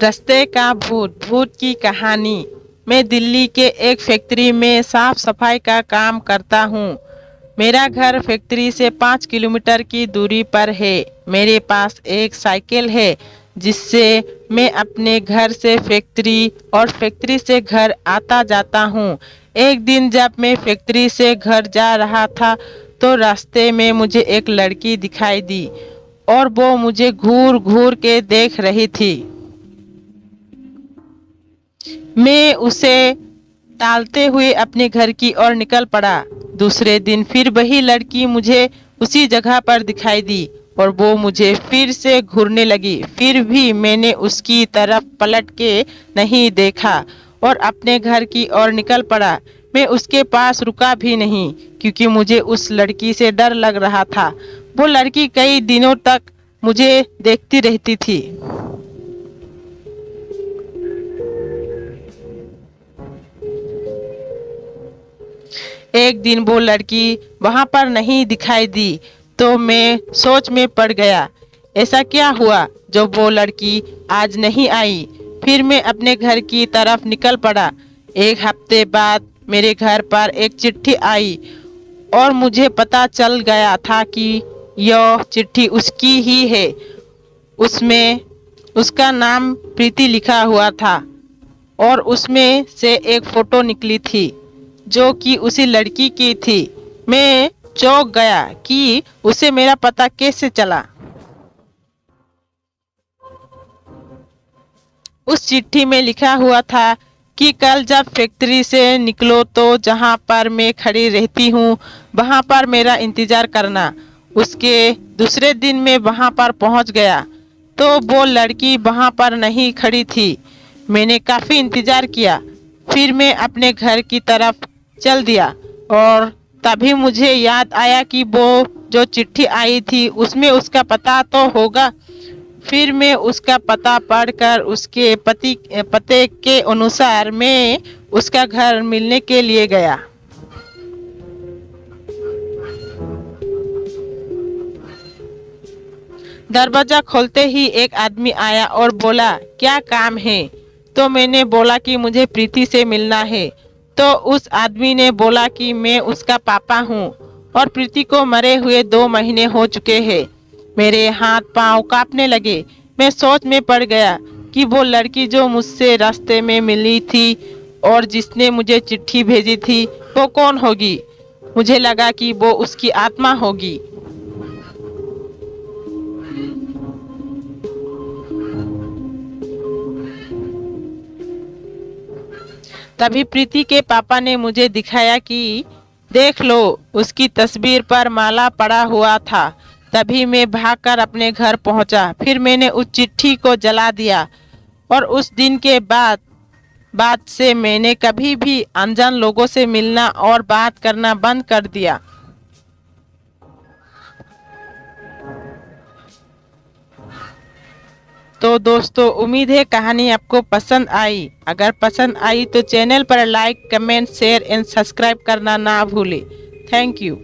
रास्ते का भूत। भूत की कहानी। मैं दिल्ली के एक फैक्ट्री में साफ सफाई का काम करता हूँ। मेरा घर फैक्ट्री से 5 किलोमीटर की दूरी पर है। मेरे पास एक साइकिल है जिससे मैं अपने घर से फैक्ट्री और फैक्ट्री से घर आता जाता हूँ। एक दिन जब मैं फैक्ट्री से घर जा रहा था तो रास्ते में मुझे एक लड़की दिखाई दी और वो मुझे घूर घूर के देख रही थी। मैं उसे टालते हुए अपने घर की ओर निकल पड़ा। दूसरे दिन फिर वही लड़की मुझे उसी जगह पर दिखाई दी और वो मुझे फिर से घूरने लगी। फिर भी मैंने उसकी तरफ पलट के नहीं देखा और अपने घर की ओर निकल पड़ा। मैं उसके पास रुका भी नहीं क्योंकि मुझे उस लड़की से डर लग रहा था। वो लड़की कई दिनों तक मुझे देखती रहती थी। एक दिन वो लड़की वहां पर नहीं दिखाई दी तो मैं सोच में पड़ गया। ऐसा क्या हुआ जो वो लड़की आज नहीं आई। फिर मैं अपने घर की तरफ निकल पड़ा। एक हफ्ते बाद मेरे घर पर एक चिट्ठी आई और मुझे पता चल गया था कि यह चिट्ठी उसकी ही है। उसमें उसका नाम प्रीति लिखा हुआ था और उसमें से एक फोटो निकली थी जो कि उसी लड़की की थी। मैं चौंक गया कि उसे मेरा पता कैसे चला। उस चिट्ठी में लिखा हुआ था कि कल जब फैक्ट्री से निकलो तो जहां पर मैं खड़ी रहती हूँ वहां पर मेरा इंतजार करना। उसके दूसरे दिन मैं वहां पर पहुंच गया तो वो लड़की वहां पर नहीं खड़ी थी। मैंने काफ़ी इंतजार किया। फिर मैं अपने घर की तरफ चल दिया और तभी मुझे याद आया कि वो जो चिट्ठी आई थी उसमें उसका पता तो होगा। फिर मैं उसका पता पढ़कर उसके पते के अनुसार मैं उसका घर मिलने के लिए गया। दरवाजा खोलते ही एक आदमी आया और बोला, क्या काम है। तो मैंने बोला कि मुझे प्रीति से मिलना है। तो उस आदमी ने बोला कि मैं उसका पापा हूँ और प्रीति को मरे हुए 2 महीने हो चुके हैं। मेरे हाथ पांव कांपने लगे। मैं सोच में पड़ गया कि वो लड़की जो मुझसे रास्ते में मिली थी और जिसने मुझे चिट्ठी भेजी थी वो कौन होगी। मुझे लगा कि वो उसकी आत्मा होगी। तभी प्रीति के पापा ने मुझे दिखाया कि देख लो, उसकी तस्वीर पर माला पड़ा हुआ था। तभी मैं भागकर अपने घर पहुंचा। फिर मैंने उस चिट्ठी को जला दिया और उस दिन के बाद से मैंने कभी भी अनजान लोगों से मिलना और बात करना बंद कर दिया। तो दोस्तों, उम्मीद है कहानी आपको पसंद आई। अगर पसंद आई तो चैनल पर like, comment, share and subscribe करना ना भूलें। Thank you.